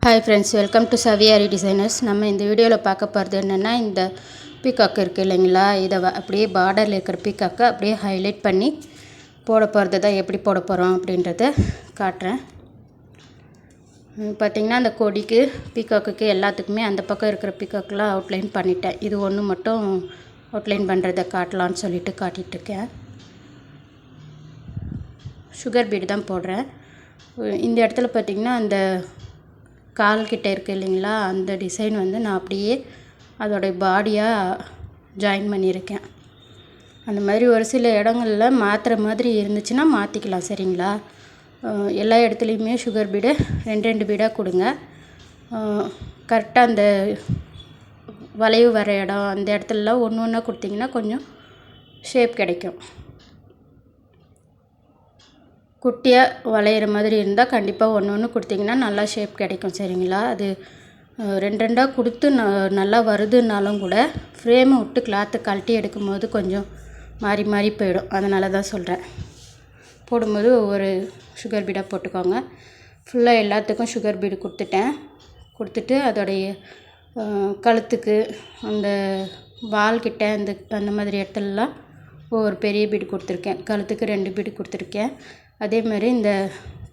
Hi friends, welcome to Saviyari designers. நம்ம இந்த வீடியோவில் பார்க்க போகிறது என்னென்னா, இந்த பீகாக் இருக்குது இல்லைங்களா, இதை அப்படியே பார்டரில் இருக்கிற பீகாக்கை அப்படியே ஹைலைட் பண்ணி போட போகிறது தான். எப்படி போட போகிறோம் அப்படின்றத காட்டுறேன். பார்த்திங்கன்னா அந்த கொடிக்கு பீகாக்குக்கு எல்லாத்துக்குமே அந்த பக்கம் இருக்கிற பீகாக்கெலாம் அவுட்லைன் பண்ணிட்டேன். இது ஒன்று மட்டும் அவுட்லைன் பண்ணுறதை காட்டலான்னு சொல்லிட்டு காட்டிகிட்ருக்கேன். சுகர் பீடு தான் போடுறேன். இந்த இடத்துல பார்த்திங்கன்னா அந்த கால்கிட்ட இருக்குது இல்லைங்களா, அந்த டிசைன் வந்து நான் அப்படியே அதோடைய பாடியாக ஜாயின் பண்ணியிருக்கேன். அந்த மாதிரி ஒரு சில இடங்களில் மாற்றுற மாதிரி இருந்துச்சுன்னா மாற்றிக்கலாம். சரிங்களா, எல்லா இடத்துலையுமே சுகர் பீடு ரெண்டு பீடாக கொடுங்க. கரெக்டாக அந்த வளைவு வர இடம் அந்த இடத்துலலாம் ஒன்று ஒன்றா கொடுத்திங்கன்னா கொஞ்சம் ஷேப் கிடைக்கும். குட்டியாக வளையிற மாதிரி இருந்தால் கண்டிப்பாக ஒன்று கொடுத்திங்கன்னா நல்லா ஷேப் கிடைக்கும். சரிங்களா, அது ரெண்டாக கொடுத்து நல்லா வருதுன்னாலும் கூட ஃப்ரேமை விட்டு கிளாத்தை கழட்டி எடுக்கும்போது கொஞ்சம் மாறி போயிடும். அதனால தான் சொல்கிறேன். போடும்போது ஒவ்வொரு சுகர் பீடாக போட்டுக்கோங்க. ஃபுல்லாக எல்லாத்துக்கும் சுகர் பீடு கொடுத்துட்டு அதோடைய கழுத்துக்கு அந்த வால்கிட்ட அந்த மாதிரி இடத்துலலாம் ஒவ்வொரு பெரிய பீடு கொடுத்துருக்கேன். கழுத்துக்கு 2 பீடு கொடுத்துருக்கேன். அதே மாதிரி இந்த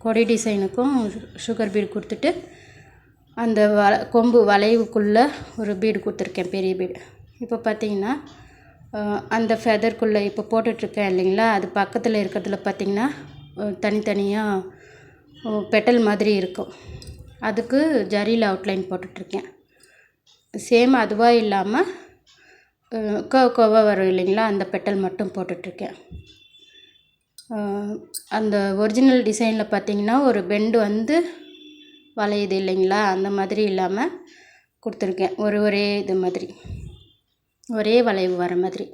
கொடி டிசைனுக்கும் சுகர் பீடு கொடுத்துட்டு அந்த கொம்பு வளைவுக்குள்ளே ஒரு பீடு கொடுத்துருக்கேன், பெரிய பீடு. இப்போ பார்த்திங்கன்னா அந்த ஃபெதர்க்குள்ளே இப்போ போட்டுட்ருக்கேன் இல்லைங்களா, அது பக்கத்தில் இருக்கிறதுல பார்த்திங்கன்னா தனித்தனியாக பெட்டல் மாதிரி இருக்கும். அதுக்கு ஜரியில் அவுட்லைன் போட்டுட்ருக்கேன். சேம் அதுவாக இல்லாமல் கோவாக வரும் இல்லைங்களா, அந்த பெட்டல் மட்டும் போட்டுட்ருக்கேன். அந்த ஒரிஜினல் டிசைனில் பார்த்திங்கன்னா ஒரு பெண்டு வந்து வளையுது இல்லைங்களா, அந்த மாதிரி இல்லாமல் கொடுத்துருக்கேன். ஒரே இது மாதிரி ஒரே வளைவு வர மாதிரி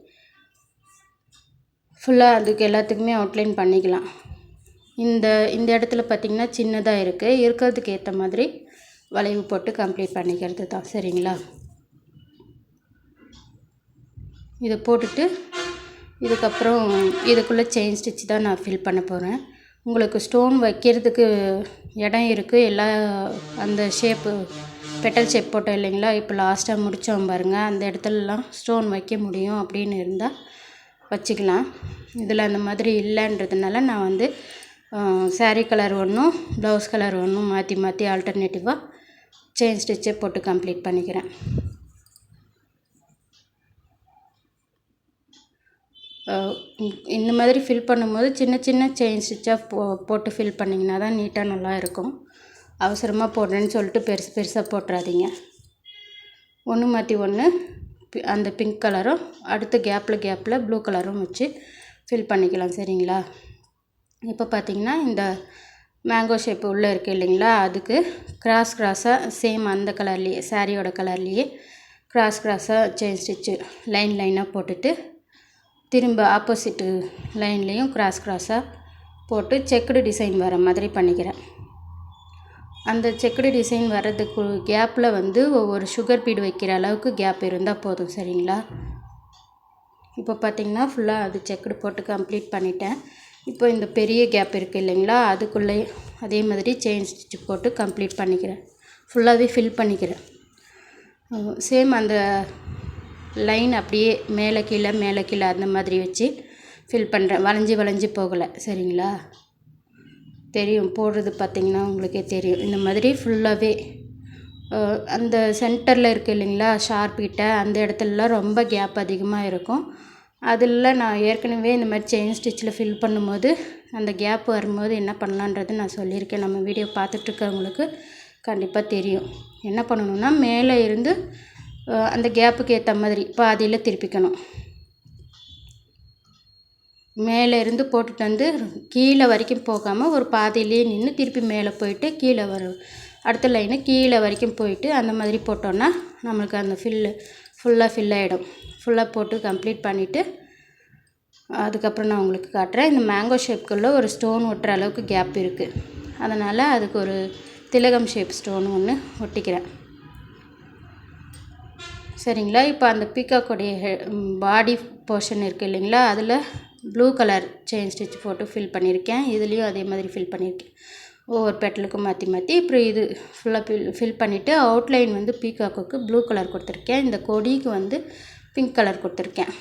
ஃபுல்லாக அதுக்கு எல்லாத்துக்குமே அவுட்லைன் பண்ணிக்கலாம். இந்த இடத்துல பார்த்திங்கன்னா சின்னதாக இருக்கிறதுக்கு ஏற்ற மாதிரி வளைவு போட்டு கம்ப்ளீட் பண்ணிக்கிறது தான். சரிங்களா, இதை போட்டுட்டு இதுக்கப்புறம் இதுக்குள்ளே செயின் ஸ்டிச் தான் நான் ஃபில் பண்ண போகிறேன். உங்களுக்கு ஸ்டோன் வைக்கிறதுக்கு இடம் இருக்குது. எல்லா அந்த ஷேப்பு பெட்டல் ஷேப் போட்டோம் இல்லைங்களா, இப்போ லாஸ்ட்டாக முடித்தோம் பாருங்கள், அந்த இடத்துலலாம் ஸ்டோன் வைக்க முடியும் அப்படின்னு இருந்தால் வச்சுக்கலாம். இதில் அந்த மாதிரி இல்லைன்றதுனால நான் வந்து சாரீ கலர் ஒன்றும் ப்ளவுஸ் கலர் ஒன்றும் மாற்றி ஆல்டர்னேட்டிவாக செயின் ஸ்டிச்சை போட்டு கம்ப்ளீட் பண்ணிக்கிறேன். இந்த மாதிரி ஃபில் பண்ணும்போது சின்ன செயின் ஸ்டிச்சாக போட்டு ஃபில் பண்ணிங்கன்னா தான் நீட்டாக நல்லா இருக்கும். அவசரமாக போடுறேன்னு சொல்லிட்டு பெருசாக போட்டுறாதீங்க. ஒன்று மாற்றி ஒன்று அந்த பிங்க் கலரும் அடுத்த கேப்பில் ப்ளூ கலரும் வச்சு ஃபில் பண்ணிக்கலாம். சரிங்களா, இப்போ பார்த்திங்கன்னா இந்த மேங்கோ ஷேப்பு உள்ளே இருக்குது இல்லைங்களா, அதுக்கு கிராஸாக சேம் அந்த கலர்லேயே சாரியோட கலர்லேயே கிராஸாக செயின் ஸ்டிச்சு லைனாக போட்டுட்டு திரும்ப ஆப்போசிட்டு லைன்லேயும் கிராஸாக போட்டு செக்குடு டிசைன் வர மாதிரி பண்ணிக்கிறேன். அந்த செக்குடு டிசைன் வர்றதுக்கு கேப்பில் வந்து ஒவ்வொரு சுகர் பீடு வைக்கிற அளவுக்கு கேப் இருந்தால் போதும். சரிங்களா, இப்போ பார்த்திங்கன்னா ஃபுல்லாக அது செக்குடு போட்டு கம்ப்ளீட் பண்ணிட்டேன். இப்போ இந்த பெரிய கேப் இருக்குது இல்லைங்களா, அதுக்குள்ளே அதே மாதிரி செயின் ஸ்டிச் போட்டு கம்ப்ளீட் பண்ணிக்கிறேன். ஃபுல்லாகவே ஃபில் பண்ணிக்கிறேன். சேம் அந்த லைன் அப்படியே மேலே கீழே அந்த மாதிரி வச்சு ஃபில் பண்ணுறேன். வளைஞ்சி போகலை. சரிங்களா, தெரியும் போடுறது பார்த்திங்கன்னா உங்களுக்கே தெரியும். இந்த மாதிரி ஃபுல்லாகவே அந்த சென்டரில் இருக்குது இல்லைங்களா, ஷார்ப்கிட்ட அந்த இடத்துலலாம் ரொம்ப கேப் அதிகமாக இருக்கும். அதில் நான் ஏற்கனவே இந்த மாதிரி செயின் ஸ்டிச்சில் ஃபில் பண்ணும்போது அந்த கேப் வரும்போது என்ன பண்ணலான்றது நான் சொல்லியிருக்கேன். நம்ம வீடியோ பார்த்துட்ருக்கவங்களுக்கு கண்டிப்பாக தெரியும். என்ன பண்ணணுன்னா, மேலே இருந்து அந்த கேப்புக்கு ஏற்ற மாதிரி பாதியில் திருப்பிக்கணும். மேலே இருந்து போட்டுட்டு வந்து கீழே வரைக்கும் போகாமல் ஒரு பாதியிலே நின்று திருப்பி மேலே போயிட்டு கீழே வரும். அடுத்த லைனு கீழே வரைக்கும் போயிட்டு அந்த மாதிரி போட்டோன்னா நம்மளுக்கு அந்த ஃபுல்லாக ஃபில் ஆகிடும். ஃபுல்லாக போட்டு கம்ப்ளீட் பண்ணிவிட்டு அதுக்கப்புறம் நான் உங்களுக்கு காட்டுறேன். இந்த மேங்கோ ஷேப்புக்குள்ளே ஒரு ஸ்டோன் ஒட்டுற அளவுக்கு கேப் இருக்குது. அதனால் அதுக்கு ஒரு திலகம் ஷேப் ஸ்டோன் ஒன்று ஒட்டிக்கிறேன். சரிங்களா, இப்போ அந்த பீகாக்கோடைய பாடி போர்ஷன் இருக்குது இல்லைங்களா, அதில் ப்ளூ கலர் செயின் ஸ்டிச் போட்டு ஃபில் பண்ணியிருக்கேன். இதுலேயும் அதே மாதிரி ஃபில் பண்ணியிருக்கேன். ஒவ்வொரு பெட்டலுக்கும் மாற்றி மாற்றி அப்புறம் இது ஃபுல்லாக ஃபில் பண்ணிவிட்டு அவுட்லைன் வந்து பீகாக்குக்கு ப்ளூ கலர் கொடுத்துருக்கேன். இந்த கொடிக்கு வந்து பிங்க் கலர் கொடுத்துருக்கேன்.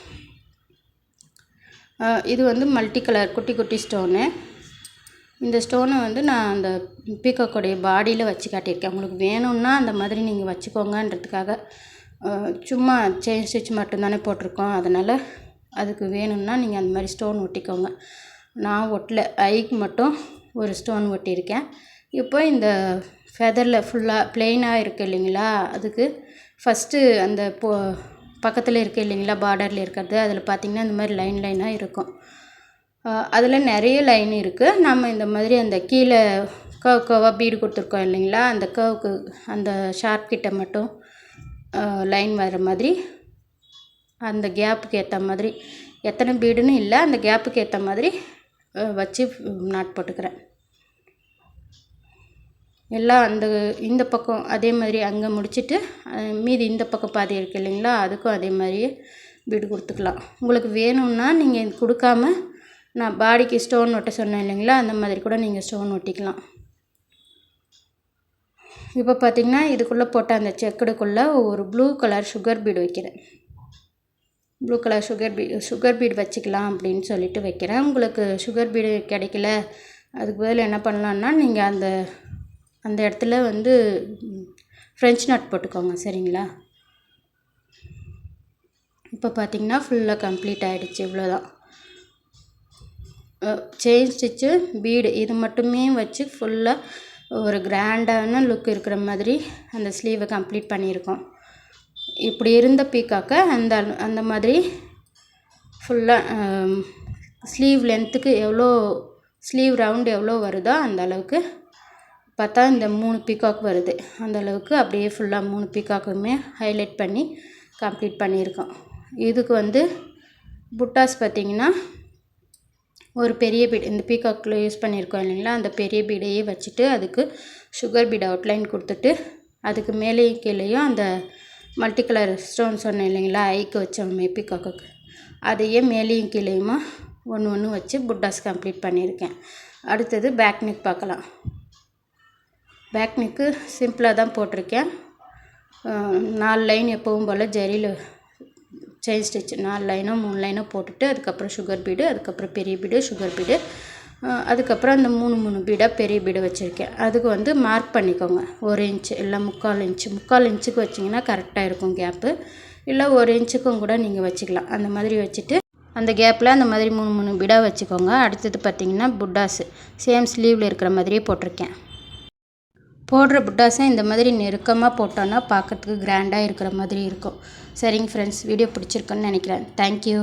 இது வந்து மல்டி கலர் குட்டி குட்டி ஸ்டோனு. இந்த ஸ்டோனை வந்து நான் அந்த பீகாக்கோடைய பாடியில் வச்சு காட்டியிருக்கேன். உங்களுக்கு வேணும்னா அந்த மாதிரி நீங்கள் வச்சுக்கோங்கன்றதுக்காக. சும்மா செயின் ஸ்டிச் மட்டும்தானே போட்டிருக்கோம், அதனால் அதுக்கு வேணும்னா நீங்கள் அந்த மாதிரி ஸ்டோன் ஒட்டிக்கோங்க. நான் ஒட்டல, ஐக்கு மட்டும் ஒரு ஸ்டோன் ஒட்டியிருக்கேன். இப்போ இந்த ஃபெதரில் ஃபுல்லாக ப்ளெயினாக இருக்குது இல்லைங்களா, அதுக்கு ஃபஸ்ட்டு அந்த பக்கத்தில் இருக்குது இல்லைங்களா, பார்டரில் இருக்கிறது, அதில் பார்த்திங்கன்னா இந்த மாதிரி லைன் லைனாக இருக்கும். அதில் நிறைய லைன் இருக்குது. நம்ம இந்த மாதிரி அந்த கீழே கர்வாக பீடு கொடுத்துருக்கோம் இல்லைங்களா, அந்த கர்வுக்கு அந்த ஷார்ப் கிட்ட மட்டும் லைன் வர மாதிரி அந்த கேப்புக்கு ஏற்ற மாதிரி, எத்தனை பீடுன்னு இல்லை, அந்த கேப்புக்கு ஏற்ற மாதிரி வச்சு நாட் போட்டுக்கிறேன். எல்லாம் இந்த பக்கம் அதே மாதிரி அங்கே முடிச்சுட்டு மீதி இந்த பக்கம் பாதி இருக்குது இல்லைங்களா, அதுக்கும் அதே மாதிரியே பீடு கொடுத்துக்கலாம். உங்களுக்கு வேணும்னா நீங்கள் கொடுக்காம நான் பாடிக்கு ஸ்டோன் ஒட்ட சொன்னேன் இல்லைங்களா, அந்த மாதிரி கூட நீங்கள் ஸ்டோன் ஒட்டிக்கலாம். இப்போ பார்த்திங்கன்னா இதுக்குள்ளே போட்ட அந்த செக்குடுக்குள்ளே ஒரு ப்ளூ கலர் சுகர் பீடு வைக்கிறேன். ப்ளூ கலர் சுகர் பீடு வச்சுக்கலாம் அப்படின்னு சொல்லிட்டு வைக்கிறேன். உங்களுக்கு சுகர் பீடு கிடைக்கல, அதுக்கு பதில் என்ன பண்ணலான்னா நீங்கள் அந்த இடத்துல வந்து ஃப்ரெஞ்ச் நட் போட்டுக்கோங்க, சரிங்களா. இப்போ பார்த்திங்கன்னா ஃபுல்லாக கம்ப்ளீட் ஆகிடுச்சு. இவ்வளோதான். செயின் ஸ்டிச்சு பீடு இது மட்டுமே வச்சு ஃபுல்லாக ஒரு கிராண்டான லுக் இருக்கிற மாதிரி அந்த ஸ்லீவை கம்ப்ளீட் பண்ணியிருக்கோம். இப்படி இருந்த பீக்காக்கை அந்த மாதிரி ஃபுல்லாக ஸ்லீவ் லென்த்துக்கு எவ்வளோ ஸ்லீவ் ரவுண்டு எவ்வளோ வருதோ அந்த அளவுக்கு பார்த்தா இந்த 3 பீகாக் வருது. அந்த அளவுக்கு அப்படியே ஃபுல்லாக 3 பீகாக்குமே ஹைலைட் பண்ணி கம்ப்ளீட் பண்ணியிருக்கோம். இதுக்கு வந்து புட்டாஸ் பார்த்திங்கன்னா ஒரு பெரிய பீடு இந்த பீகாக்கில் யூஸ் பண்ணியிருக்கோம் இல்லைங்களா, அந்த பெரிய பீடையே வச்சுட்டு அதுக்கு சுகர் பீடு அவுட்லைன் கொடுத்துட்டு அதுக்கு மேலேயும் கீழேயும் அந்த மல்டி கலர் ஸ்டோன் சொன்னேன் இல்லைங்களா, ஐக்கு வச்சோமே பீகாக்குக்கு, அதையே மேலேயும் கீழேயுமா ஒன்று வச்சு புட்டாஸ் கம்ப்ளீட் பண்ணியிருக்கேன். அடுத்தது பேக் நெக் பார்க்கலாம். பேக் நெக்கு சிம்பிளாக தான் போட்டிருக்கேன். 4 லைன் எப்பவும் போல் ஜரியில் செயின் ஸ்டிச் 4 லைனோ 3 லைனோ போட்டுட்டு அதுக்கப்புறம் சுகர் பீடு, அதுக்கப்புறம் பெரிய பீடு, சுகர் பீடு, அதுக்கப்புறம் அந்த 3 பீடாக பெரிய பீடு வச்சுருக்கேன். அதுக்கு வந்து மார்க் பண்ணிக்கோங்க 1 இன்ச்சு இல்லை 3/4 இன்ச்சுக்கு வச்சிங்கன்னா கரெக்டாக இருக்கும் கேப்பு. இல்லை 1 இன்ச்சுக்கும் கூட நீங்கள் வச்சுக்கலாம். அந்த மாதிரி வச்சுட்டு அந்த கேப்பில் அந்த மாதிரி 3 பீடாக வச்சுக்கோங்க. அடுத்தது பார்த்திங்கன்னா புட்டாஸு சேம் ஸ்லீவில் இருக்கிற மாதிரியே போட்டிருக்கேன். போடுற புட்டாஸை இந்த மாதிரி நெருக்கமாக போட்டோன்னா பார்க்கறதுக்கு கிராண்டாக இருக்கிற மாதிரி இருக்கும். சரிங்க ஃப்ரெண்ட்ஸ், வீடியோ பிடிச்சிருக்குன்னு நினைக்கிறேன். தேங்க்யூ.